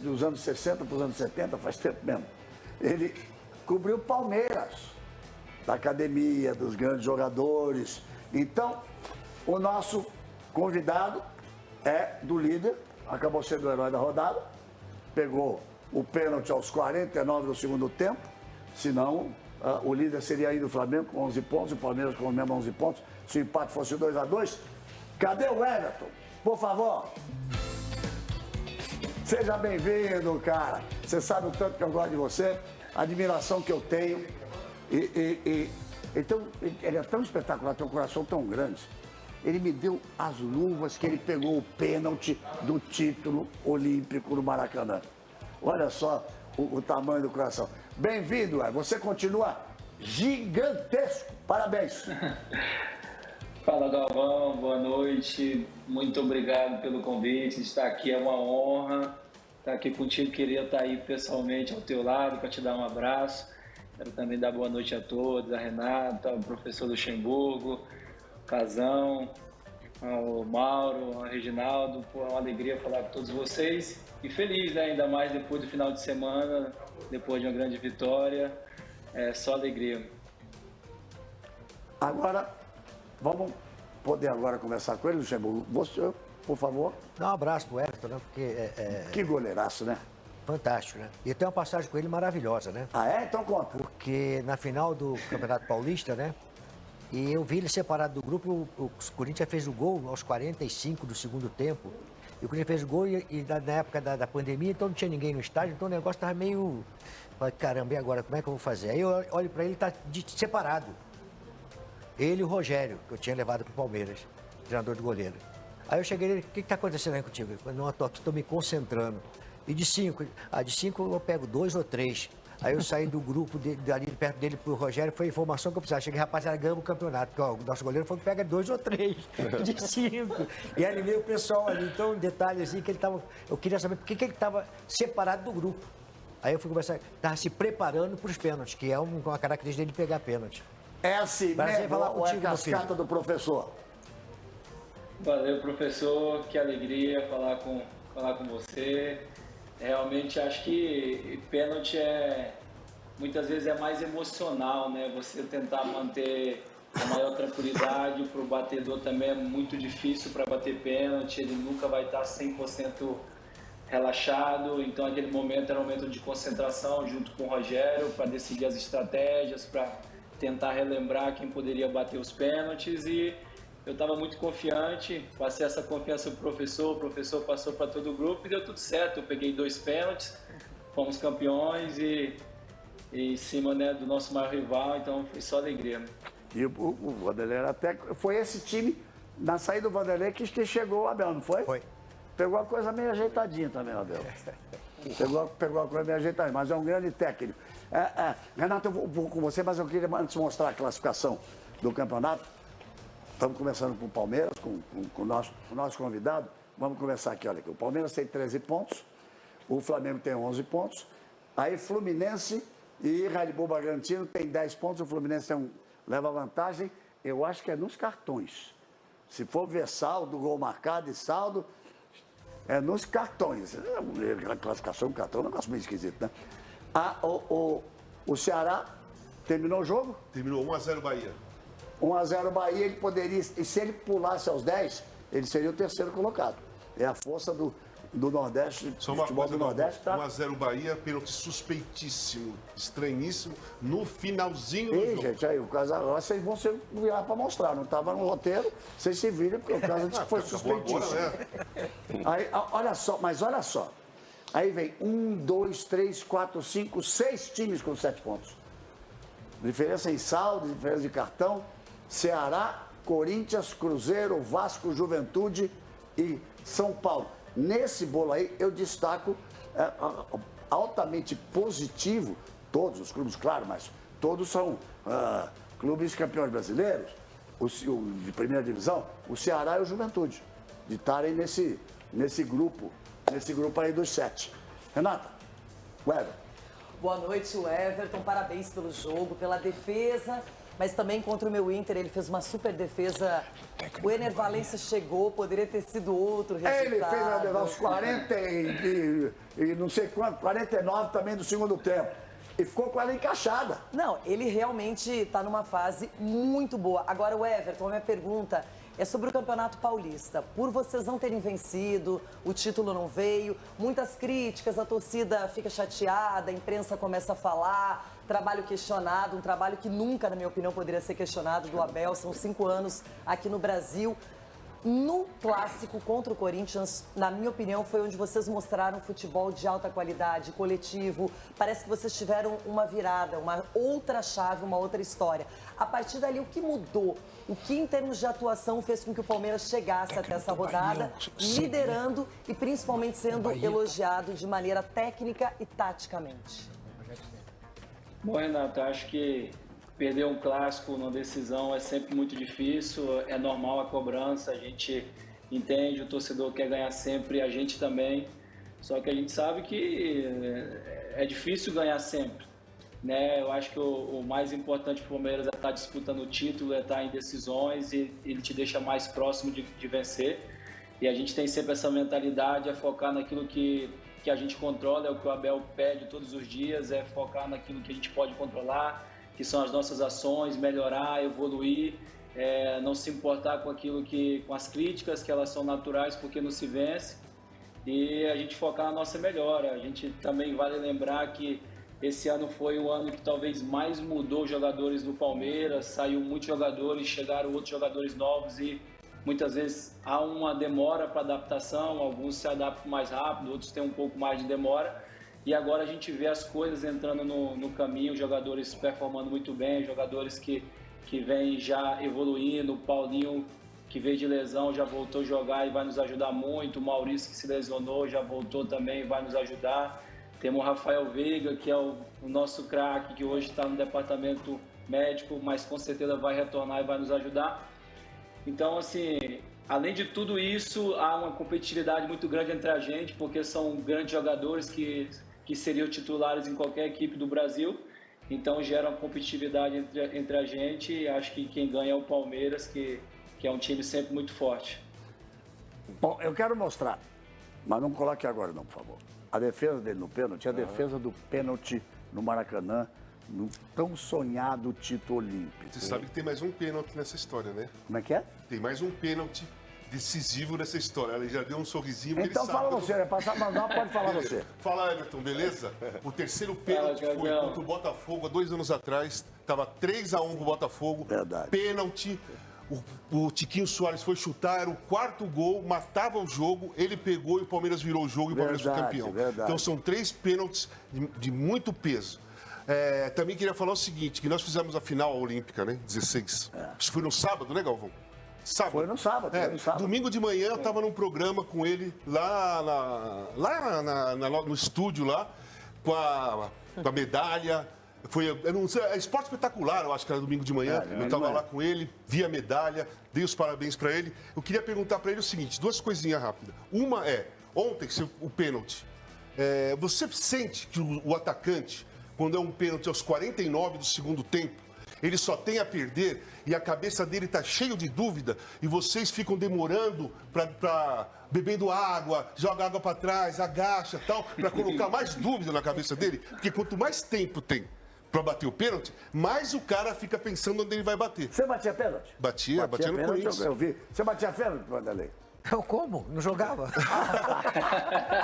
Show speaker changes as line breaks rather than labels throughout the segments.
dos anos 60 para os anos 70, faz tempo mesmo. Ele cobriu Palmeiras, da academia, dos grandes jogadores. Então, o nosso convidado é do líder, acabou sendo o herói da rodada, pegou o pênalti aos 49 do segundo tempo, senão o líder seria ainda o Flamengo com 11 pontos, o Palmeiras com os mesmos 11 pontos, se o empate fosse 2-2. Cadê o Everton? Por favor. Seja bem-vindo, cara. Você sabe o tanto que eu gosto de você, a admiração que eu tenho. Então, ele é tão espetacular, tem um coração tão grande. Ele me deu as luvas que ele pegou o pênalti do título olímpico no Maracanã. Olha só o tamanho do coração. Bem-vindo, você continua gigantesco. Parabéns.
Fala, Galvão, boa noite. Muito obrigado pelo convite. Estar aqui é uma honra. Estar aqui contigo, queria estar aí pessoalmente ao teu lado para te dar um abraço. Quero também dar boa noite a todos, a Renata, ao professor Luxemburgo, Casão, ao Mauro, ao Reginaldo. Pô, é uma alegria falar com todos vocês. E feliz, né? Ainda mais depois do final de semana, depois de uma grande vitória. É só alegria.
Agora, vamos poder agora conversar com ele, Luxemburgo. Você, por favor.
Dá um abraço pro Everton, né? Porque
Que goleiraço, né?
fantástico, né? E tem uma passagem com ele maravilhosa, né?
Ah, é? Então conta.
Porque na final do Campeonato Paulista, né? E eu vi ele separado do grupo, o Corinthians fez o gol aos 45 do segundo tempo. E o Corinthians fez o gol e na época da pandemia, então não tinha ninguém no estádio, então o negócio estava meio... Falei, caramba, e agora? Como é que eu vou fazer? Aí eu olho para ele, tá separado. Ele e o Rogério, que eu tinha levado para o Palmeiras, treinador de goleiro. Aí eu cheguei nele, o que está acontecendo aí contigo? Eu falei, não, estou me concentrando. E de 5 eu pego 2 ou 3. Aí eu saí do grupo ali perto dele pro Rogério, foi a informação que eu precisava. Cheguei, rapaziada, ganhamos o campeonato. Porque, ó, o nosso goleiro foi que pega 2 ou 3 de 5. E animei o pessoal ali. Então, um detalhe assim, que ele tava. Eu queria saber por que ele estava separado do grupo. Aí eu fui conversar, estava se preparando para os pênaltis, que é uma característica dele pegar pênalti.
É assim mesmo,
falar
ou é
contigo, meu filho?
cascata do professor?
Valeu, professor. Que alegria falar com você. Realmente acho que pênalti muitas vezes é mais emocional, né? Você tentar manter a maior tranquilidade. Para o batedor também é muito difícil para bater pênalti. Ele nunca vai estar 100% relaxado. Então aquele momento era um momento de concentração junto com o Rogério para decidir as estratégias, para tentar relembrar quem poderia bater os pênaltis. E eu estava muito confiante, passei essa confiança para o professor passou para todo o grupo e deu tudo certo. Eu peguei 2 pênaltis, fomos campeões e em cima, né, do nosso maior rival, então foi só alegria.
E o Vanderlei até... Foi esse time, na saída do Vanderlei, que chegou o Abel, não foi?
Foi.
Pegou a coisa meio ajeitadinha também, o Abel. Pegou a coisa meio ajeitadinha, mas é um grande técnico. Renato, eu vou com você, mas eu queria antes mostrar a classificação do campeonato. Estamos começando com o Palmeiras, com o nosso convidado. Vamos começar aqui, olha aqui. O Palmeiras tem 13 pontos, o Flamengo tem 11 pontos. Aí Fluminense e Red Bull Bragantino tem 10 pontos, o Fluminense leva vantagem, eu acho que é nos cartões. Se for ver saldo, gol marcado e saldo, é nos cartões. A classificação do cartão é um negócio meio esquisito, né? O Ceará terminou o jogo?
Terminou 1-0 Bahia.
1-0 Bahia, ele poderia, e se ele pulasse aos 10, ele seria o terceiro colocado. É a força do Nordeste, do futebol do Nordeste. Tá?
1-0 Bahia, pênalti suspeitíssimo, estranhíssimo, no finalzinho do jogo.
Gente, aí o caso agora vocês vão se virar para mostrar, não estava no roteiro, vocês se viram, porque o caso disse que foi suspeitíssimo.
Agora, né?
Aí, olha só, aí vem 1, 2, 3, 4, 5, 6 times com 7 pontos. Diferença em saldo, diferença de cartão. Ceará, Corinthians, Cruzeiro, Vasco, Juventude e São Paulo. Nesse bolo aí, eu destaco altamente positivo, todos os clubes, claro, mas todos são clubes campeões brasileiros, de primeira divisão, o Ceará e o Juventude, de estarem nesse grupo aí dos 7. Renata, Weber.
Boa noite, Everton. Parabéns pelo jogo, pela defesa mas também contra o meu Inter, ele fez uma super defesa. O Ener Valencia chegou, poderia ter sido outro resultado.
Ele fez aos 40 e não sei quanto, 49 também do segundo tempo. E ficou com ela encaixada.
Não, ele realmente está numa fase muito boa. Agora, o Everton, a minha pergunta é sobre o Campeonato Paulista. Por vocês não terem vencido, o título não veio, muitas críticas, a torcida fica chateada, a imprensa começa a falar, trabalho questionado, um trabalho que nunca, na minha opinião, poderia ser questionado do Abel. São 5 anos aqui no Brasil. No clássico contra o Corinthians, na minha opinião, foi onde vocês mostraram futebol de alta qualidade, coletivo. Parece que vocês tiveram uma virada, uma outra chave, uma outra história. A partir dali, o que mudou? O que, em termos de atuação, fez com que o Palmeiras chegasse até essa rodada, liderando e principalmente sendo elogiado de maneira técnica e taticamente?
Bom, Renato, acho que perder um clássico numa decisão é sempre muito difícil, é normal a cobrança, a gente entende, o torcedor quer ganhar sempre, a gente também, só que a gente sabe que é difícil ganhar sempre, né? Eu acho que o mais importante para o Palmeiras é estar disputando o título, é estar em decisões e ele te deixa mais próximo de vencer, e a gente tem sempre essa mentalidade, é focar naquilo que a gente controla, é o que o Abel pede todos os dias, é focar naquilo que a gente pode controlar, que são as nossas ações, melhorar, evoluir, não se importar com com as críticas, que elas são naturais porque não se vence, e a gente focar na nossa melhora. A gente também vale lembrar que esse ano foi o ano que talvez mais mudou os jogadores do Palmeiras, saiu muitos jogadores, chegaram outros jogadores novos e muitas vezes há uma demora para adaptação, alguns se adaptam mais rápido, outros têm um pouco mais de demora. E agora a gente vê as coisas entrando no caminho, jogadores performando muito bem, jogadores que vêm já evoluindo, o Paulinho, que veio de lesão, já voltou a jogar e vai nos ajudar muito, o Maurício, que se lesionou, já voltou também e vai nos ajudar. Temos o Rafael Veiga, que é o nosso craque, que hoje está no departamento médico, mas com certeza vai retornar e vai nos ajudar. Então, assim, além de tudo isso, há uma competitividade muito grande entre a gente, porque são grandes jogadores que seriam titulares em qualquer equipe do Brasil. Então, gera uma competitividade entre a gente e acho que quem ganha é o Palmeiras, que é um time sempre muito forte.
Bom, eu quero mostrar, mas não coloque agora não, por favor. A defesa dele no pênalti, a defesa do pênalti no Maracanã, no tão sonhado título olímpico.
Você sabe que tem mais um pênalti nessa história, né?
Como é que é?
Tem mais um pênalti decisivo nessa história. Ele já deu um sorrisinho. Porque
Então
ele
fala
sabe
você, é passar mandar, pode falar você.
Fala, Everton, beleza? O terceiro pênalti foi contra o Botafogo há 2 anos atrás. Estava 3-1 pro Botafogo.
Verdade.
Pênalti. O Tiquinho Soares foi chutar, era o 4º gol, matava o jogo, ele pegou e o Palmeiras virou o jogo e o Palmeiras foi campeão.
Verdade.
Então são 3 pênaltis de muito peso. Também queria falar o seguinte, que nós fizemos a final olímpica, né? 16. Isso foi no sábado, né, Galvão? Sábado.
Foi no sábado, foi no sábado.
Domingo de manhã eu estava num programa com ele lá no estúdio lá, com a medalha. Era esporte espetacular, eu acho que era domingo de manhã. Eu estava lá com ele, vi a medalha, dei os parabéns para ele. Eu queria perguntar para ele o seguinte, 2 coisinhas rápidas. Uma ontem, o pênalti, você sente que o atacante, quando é um pênalti aos 49 do segundo tempo, ele só tem a perder e a cabeça dele está cheia de dúvida e vocês ficam demorando para bebendo água, joga água para trás, agacha e tal, para colocar mais dúvida na cabeça dele? Porque quanto mais tempo tem para bater o pênalti, mais o cara fica pensando onde ele vai bater.
Você batia pênalti?
Batia no
pênalti,
Corinthians.
eu vi. Você batia pênalti, Vanderlei?
Eu como? Não jogava?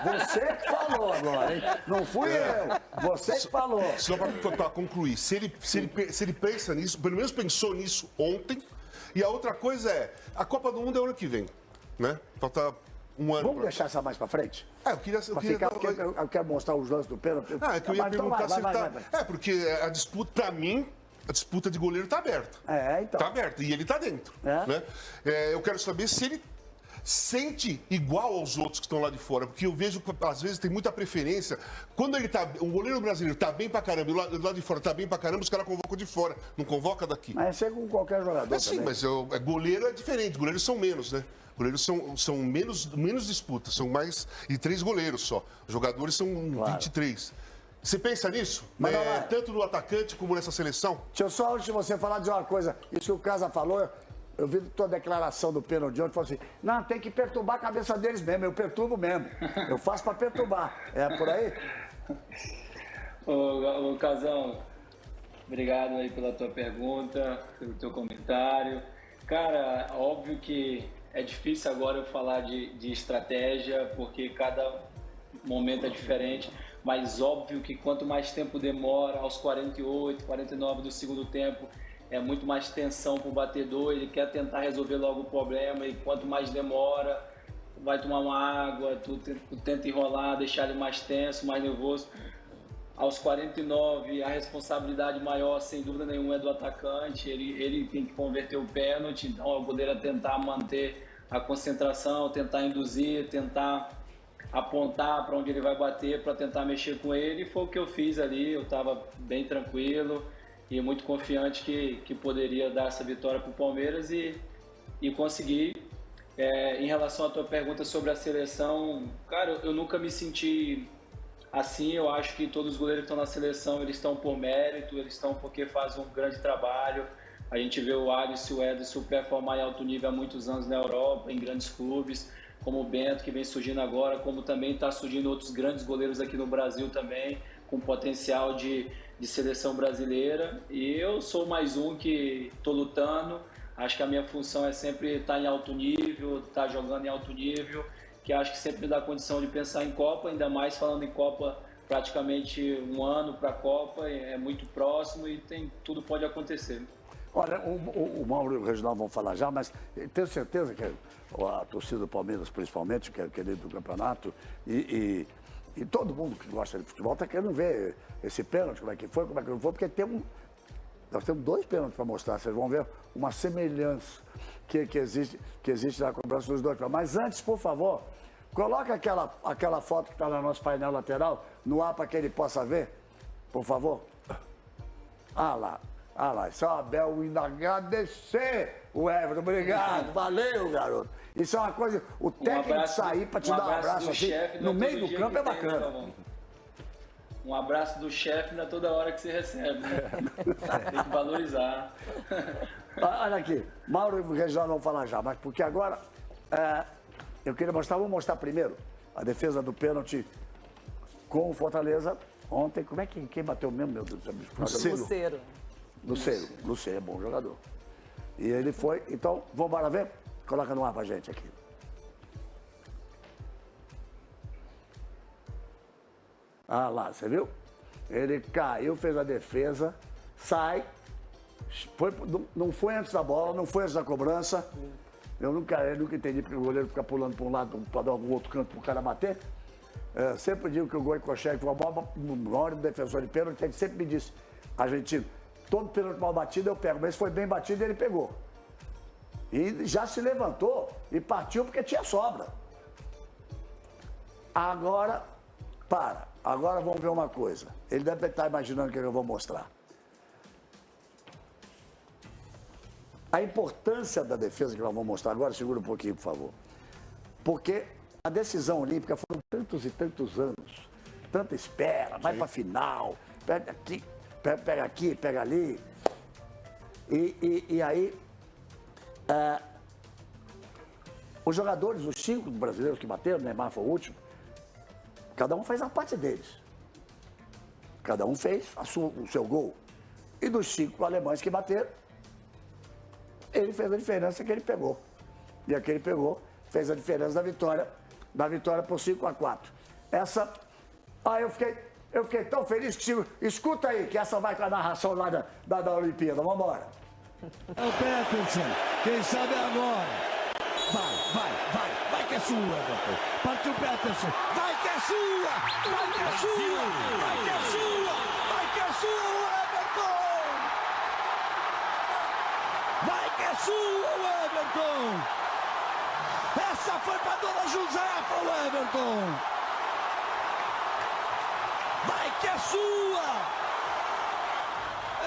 Você que falou agora, hein? Não fui eu. Você que falou.
Só para concluir, se ele pensa nisso, pelo menos pensou nisso ontem, e a outra coisa a Copa do Mundo é ano que vem, né? Falta um ano.
Vamos deixar essa mais pra frente?
Eu
quero mostrar os lances do pênalti.
É que eu ia perguntar se ele tá... porque a disputa, pra mim, a disputa de goleiro tá aberta.
Então.
Tá aberta, e ele tá dentro. Né? Eu quero saber se ele sente igual aos outros que estão lá de fora, porque eu vejo que às vezes tem muita preferência. Quando o goleiro brasileiro tá bem pra caramba, e lá de fora tá bem pra caramba, os caras convocam de fora, não convoca daqui.
Mas é com qualquer jogador.
Sim, mas goleiro é diferente, goleiros são menos, né? Goleiros são menos disputas, são mais. E 3 goleiros só. Os jogadores são 23. Você pensa nisso?
Manda lá.
Tanto no atacante como nessa seleção?
Deixa eu só, antes de você falar, dizer uma coisa. Isso que o Casa falou, eu vi tua declaração do pênalti de ontem, falou assim, não, tem que perturbar a cabeça deles mesmo, eu perturbo mesmo. Eu faço pra perturbar. É por aí?
Ô, Casão, obrigado aí pela tua pergunta, pelo teu comentário. Cara, óbvio que é difícil agora eu falar de estratégia, porque cada momento é diferente, mas óbvio que quanto mais tempo demora, aos 48, 49 do segundo tempo, é muito mais tensão para o batedor, ele quer tentar resolver logo o problema e quanto mais demora, vai tomar uma água, tu tenta enrolar, deixar ele mais tenso, mais nervoso. Aos 49, a responsabilidade maior, sem dúvida nenhuma, é do atacante, ele tem que converter o pênalti, então o goleiro é tentar manter a concentração, tentar induzir, tentar apontar para onde ele vai bater, para tentar mexer com ele. Foi o que eu fiz ali, eu estava bem tranquilo e muito confiante que poderia dar essa vitória para o Palmeiras e conseguir. Em relação à tua pergunta sobre a seleção, cara, eu nunca me senti assim. Eu acho que todos os goleiros que estão na seleção, eles estão por mérito, eles estão porque fazem um grande trabalho. A gente vê o Alisson e o Ederson performar em alto nível há muitos anos na Europa, em grandes clubes, como o Bento, que vem surgindo agora, como também está surgindo outros grandes goleiros aqui no Brasil também, com potencial de seleção brasileira. E eu sou mais um que estou lutando. Acho que a minha função é sempre estar em alto nível, estar jogando em alto nível, que acho que sempre me dá condição de pensar em Copa, ainda mais falando em Copa, praticamente um ano para a Copa, é muito próximo e tudo pode acontecer.
Olha, o Mauro e o Reginaldo vão falar já, mas tenho certeza que a torcida do Palmeiras, principalmente, que é líder do campeonato, e todo mundo que gosta de futebol está querendo ver esse pênalti, como é que foi, como é que não foi, porque nós temos 2 pênaltis para mostrar, vocês vão ver uma semelhança que existe na cobrança dos 2 pênaltis. Mas antes, por favor, coloca aquela foto que está no nosso painel lateral no ar para que ele possa ver, por favor. Ah lá, isso é o Abel indo agradecer o Everton, obrigado, valeu, garoto. Isso é uma coisa, o técnico sair para te dar um abraço assim, no meio do campo é bacana.
Um abraço do chefe não é toda hora que você recebe, né? Tem que valorizar.
Olha aqui, Mauro e o Reginaldo vão falar já, mas porque agora eu queria mostrar, vou mostrar primeiro a defesa do pênalti com o Fortaleza ontem. Como é que quem bateu mesmo, meu Deus do céu? Lucero é bom jogador. E ele foi, então, vamos embora ver? Coloca no ar pra gente aqui. Ah lá, você viu? Ele caiu, fez a defesa, sai, não foi antes da bola, não foi antes da cobrança. Eu nunca entendi porque o goleiro fica pulando para um lado para dar algum outro canto para o cara bater. Sempre digo que o gol em Cocheque foi uma bola, na hora do defensor de pênalti, ele sempre me disse, argentino, todo pênalti mal batido eu pego, mas foi bem batido e ele pegou. E já se levantou e partiu porque tinha sobra. Agora vamos ver uma coisa. Ele deve estar imaginando o que eu vou mostrar. A importância da defesa que nós vamos mostrar agora, segura um pouquinho, por favor. Porque a decisão olímpica foram tantos e tantos anos, tanta espera, vai para a final, pega aqui, pega ali. E aí, os jogadores, os 5 brasileiros que bateram, Neymar foi o último, cada um fez a parte deles. Cada um fez o seu gol. E dos 5 alemães que bateram, ele fez a diferença que ele pegou. E aquele pegou, fez a diferença da vitória por 5-4. Eu fiquei tão feliz que escuta aí, que essa vai com a narração lá da Olimpíada. Vamos embora.
É o Peterson, quem sabe agora. Vai que é sua, Everton. Partiu o Peterson, vai que é sua, vai que é sua, vai que é sua, vai que é sua, Everton. Vai que é sua, Everton. Essa foi pra Dona Josefa, o Everton. Vai que é sua.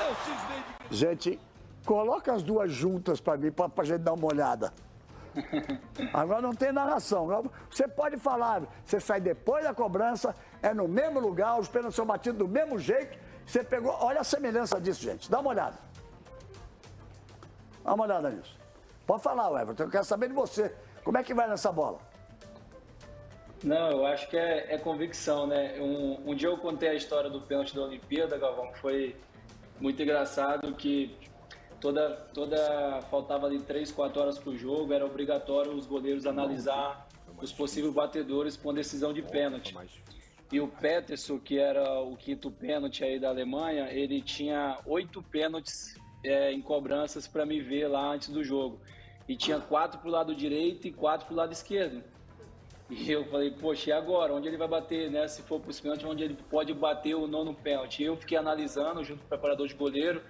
Eu cismei de...
Gente, coloca as duas juntas pra mim, pra gente dar uma olhada. Agora não tem narração. Você pode falar, você sai depois da cobrança, é no mesmo lugar, os pênaltis são batidos do mesmo jeito. Você pegou, olha a semelhança disso, gente. Dá uma olhada. Dá uma olhada nisso. Pode falar, Everton, eu quero saber de você. Como é que vai nessa bola?
Não, eu acho que é convicção, né? Um dia eu contei a história do pênalti da Olimpíada, Galvão, que foi muito engraçado, que faltava ali 3, 4 horas para o jogo, era obrigatório os goleiros analisar os possíveis batedores com decisão de pênalti. E o Peterson, que era o quinto pênalti aí da Alemanha, ele tinha 8 pênaltis em cobranças para me ver lá antes do jogo. E tinha 4 para o lado direito e 4 para o lado esquerdo. E eu falei, poxa, e agora? Onde ele vai bater, né? Se for para os pênaltis, onde ele pode bater o 9º pênalti? Eu fiquei analisando junto com o preparador de goleiro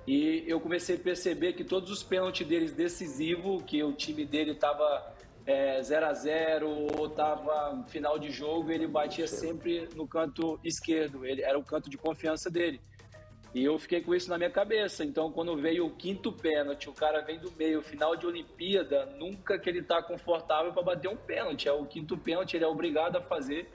e eu comecei a perceber que todos os pênaltis deles decisivos, que o time dele estava 0-0 ou estava final de jogo, ele batia sempre no canto esquerdo. Ele era o canto de confiança dele. E eu fiquei com isso na minha cabeça. Então, quando veio o quinto pênalti, o cara vem do meio, final de Olimpíada, nunca que ele está confortável para bater um pênalti. É o quinto pênalti, ele é obrigado a fazer.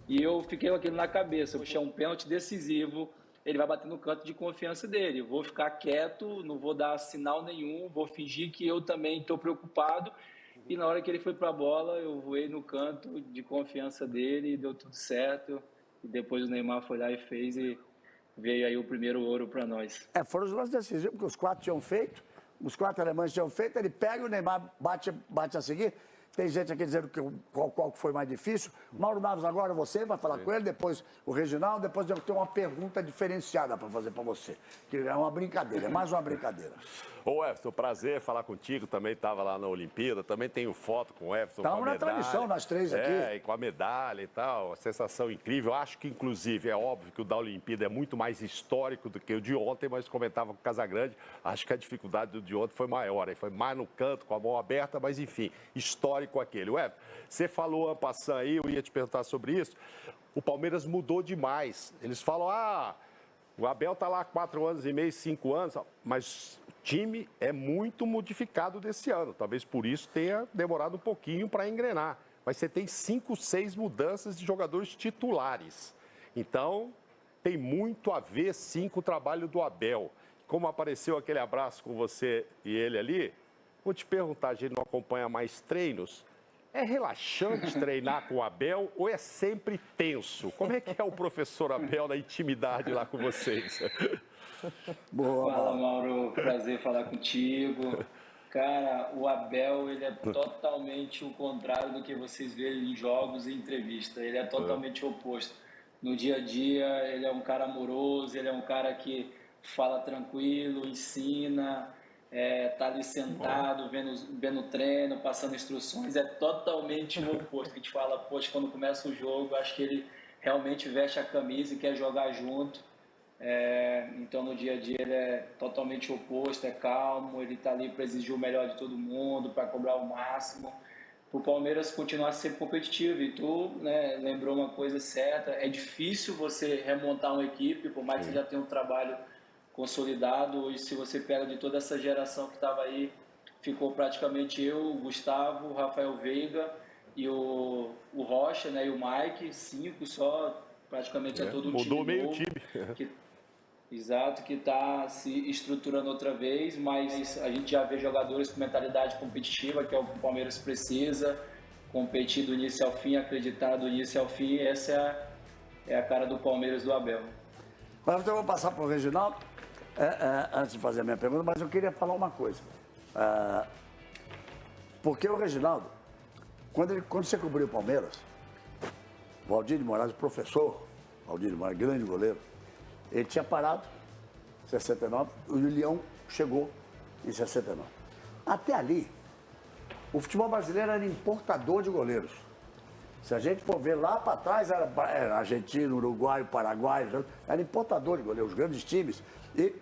E eu fiquei com aquilo na cabeça. Poxa, é um pênalti decisivo, ele vai bater no canto de confiança dele. Eu vou ficar quieto, não vou dar sinal nenhum, vou fingir que eu também estou preocupado. E na hora que ele foi para a bola, eu voei no canto de confiança dele e deu tudo certo. E depois o Neymar foi lá e fez e veio aí o primeiro ouro para nós.
Foram os lances decisivos, porque os 4 tinham feito, os 4 alemães tinham feito, ele pega o Neymar, bate a seguir. Tem gente aqui dizendo que qual foi mais difícil. Mauro Naves, agora você vai falar com ele, depois o Reginaldo, depois eu tenho uma pergunta diferenciada para fazer para você, que é uma brincadeira, é mais uma brincadeira.
Ô, Everton, prazer falar contigo, também estava lá na Olimpíada, também tenho foto com o Everton, com a medalha.
Estamos na transmissão, nós 3 aqui.
E com a medalha e tal, a sensação incrível. Acho que, inclusive, é óbvio que o da Olimpíada é muito mais histórico do que o de ontem, mas comentava com o Casagrande, acho que a dificuldade do de ontem foi maior, aí foi mais no canto, com a mão aberta, mas enfim, histórico aquele. Ué, você falou, en passant aí, eu ia te perguntar sobre isso, o Palmeiras mudou demais. Eles falam, o Abel tá lá há 4 anos e meio, 5 anos, mas o time é muito modificado desse ano. Talvez por isso tenha demorado um pouquinho para engrenar. Mas você tem 5, 6 mudanças de jogadores titulares. Então, tem muito a ver, sim, com o trabalho do Abel. Como apareceu aquele abraço com você e ele ali, vou te perguntar, a gente não acompanha mais treinos? É relaxante treinar com o Abel ou é sempre tenso? Como é que é o professor Abel na intimidade lá com vocês?
Boa,
Fala, Mauro. Prazer falar contigo. Cara, o Abel, ele é totalmente o contrário do que vocês veem em jogos e entrevistas. Ele é totalmente o oposto. No dia a dia, ele é um cara amoroso, ele é um cara que fala tranquilo, ensina... tá ali sentado, vendo o treino, passando instruções, é totalmente o oposto. A gente fala, poxa, quando começa o jogo, acho que ele realmente veste a camisa e quer jogar junto. Então, no dia a dia, ele é totalmente oposto, é calmo, ele está ali para exigir o melhor de todo mundo, para cobrar o máximo, para o Palmeiras continuar sempre competitivo. E tu, né, lembrou uma coisa certa, é difícil você remontar uma equipe, por mais que você já tenha um trabalho consolidado. E se você pega de toda essa geração que estava aí, ficou praticamente eu, o Gustavo, o Rafael Veiga e o Rocha, né, e o Mike, 5 só, praticamente é todo um time
mudou meio
novo,
time.
Exato, que está se estruturando outra vez, mas a gente já vê jogadores com mentalidade competitiva, que é o que o Palmeiras precisa, competir do início ao fim, acreditar do início ao fim. Essa é a cara do Palmeiras do Abel.
Agora então eu vou passar para o Reginaldo. Antes de fazer a minha pergunta, mas eu queria falar uma coisa. Porque o Reginaldo, quando você cobriu o Palmeiras, o Valdir de Moraes, o professor Valdir de Moraes, grande goleiro, ele tinha parado em 69, o Leão chegou em 69. Até ali, o futebol brasileiro era importador de goleiros. Se a gente for ver lá para trás, era argentino, uruguaio, paraguaio, era importador de goleiros, os grandes times. E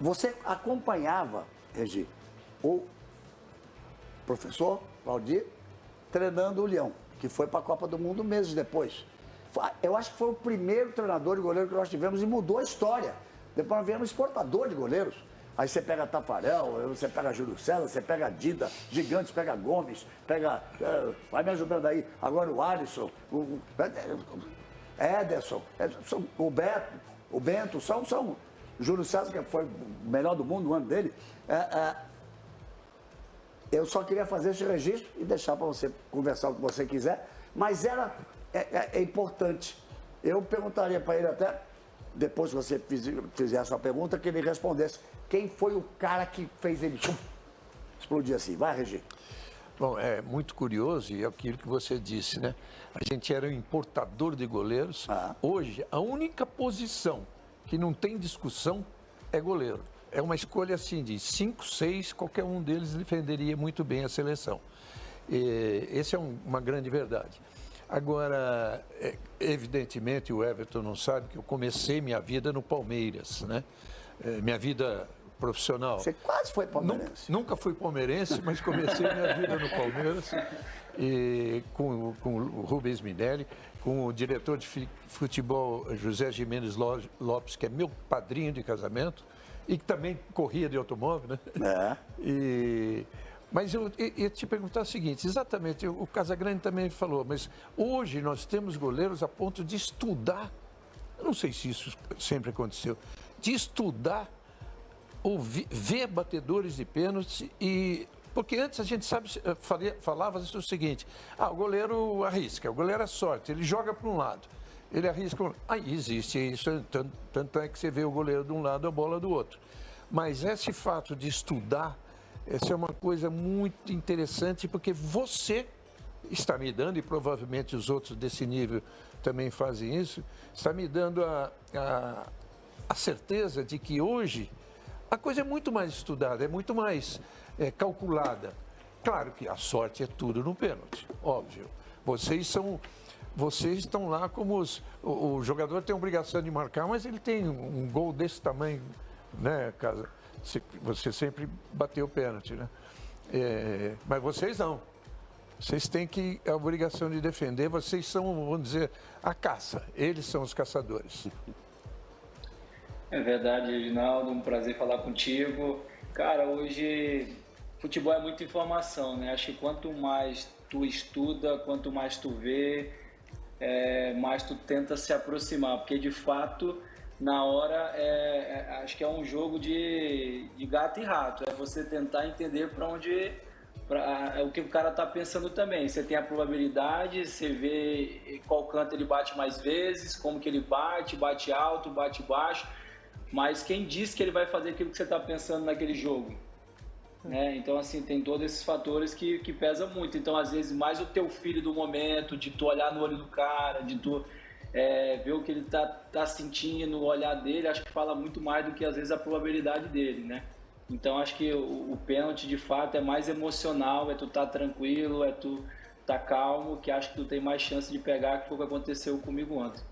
você acompanhava, Regi, o professor Valdir treinando o Leão, que foi para a Copa do Mundo meses depois. Eu acho que foi o primeiro treinador de goleiro que nós tivemos e mudou a história. Depois nós viemos exportador de goleiros. Aí você pega Tafarel, você pega Júlio César, você pega Dida, Gigantes, pega Gomes, pega. Vai me ajudando aí. Agora o Alisson, o Ederson, o Bento, são. Júlio César, que foi o melhor do mundo no ano dele. Eu só queria fazer esse registro e deixar para você conversar o que você quiser, mas é importante. Eu perguntaria para ele até, depois que você fizer a sua pergunta, que ele respondesse quem foi o cara que fez ele explodir assim. Vai, Regi.
Bom, é muito curioso e é aquilo que você disse, né? A gente era um importador de goleiros. Hoje, a única posição que não tem discussão é goleiro. É uma escolha assim de 5, 6, qualquer um deles defenderia muito bem a seleção. Essa é uma grande verdade. Agora, evidentemente, o Everton não sabe que eu comecei minha vida no Palmeiras, né? Minha vida profissional.
Você quase foi palmeirense.
Nunca fui palmeirense, mas comecei minha vida no Palmeiras com o Rubens Minelli, com o diretor de futebol José Jimenez Lopes, que é meu padrinho de casamento e que também corria de automóvel, né? Mas eu ia te perguntar o seguinte, exatamente, o Casagrande também falou, mas hoje nós temos goleiros a ponto de estudar, eu não sei se isso sempre aconteceu, de estudar, ver batedores de pênalti porque antes a gente falava o seguinte, o goleiro arrisca, o goleiro é sorte, ele joga para um lado, ele arrisca, aí existe isso, tanto é que você vê o goleiro de um lado, a bola do outro. Mas esse fato de estudar, essa é uma coisa muito interessante, porque você está me dando, e provavelmente os outros desse nível também fazem isso, está me dando a certeza de que hoje a coisa é muito mais estudada, é muito mais calculada. Claro que a sorte é tudo no pênalti, óbvio. Vocês estão lá como o jogador tem a obrigação de marcar, mas ele tem um gol desse tamanho, né, Casa? Você sempre bateu o pênalti, né? Mas vocês não. Vocês têm a obrigação de defender, vocês são, vamos dizer, a caça. Eles são os caçadores.
É verdade, Reginaldo, um prazer falar contigo. Cara, hoje futebol é muita informação, né? Acho que quanto mais tu estuda, quanto mais tu vê, mais tu tenta se aproximar, porque de fato, na hora, acho que é um jogo de gato e rato, é você tentar entender o que o cara tá pensando também. Você tem a probabilidade, você vê qual canto ele bate mais vezes, como que ele bate alto, bate baixo, mas quem diz que ele vai fazer aquilo que você está pensando naquele jogo? Né? Então, assim, tem todos esses fatores que pesam muito. Então, às vezes, mais o teu filho do momento, de tu olhar no olho do cara, de tu ver o que ele tá sentindo, o olhar dele, acho que fala muito mais do que, às vezes, a probabilidade dele, né? Então, acho que o pênalti, de fato, é mais emocional, é tu tá tranquilo, é tu tá calmo, que acho que tu tem mais chance de pegar, que foi o que aconteceu comigo ontem.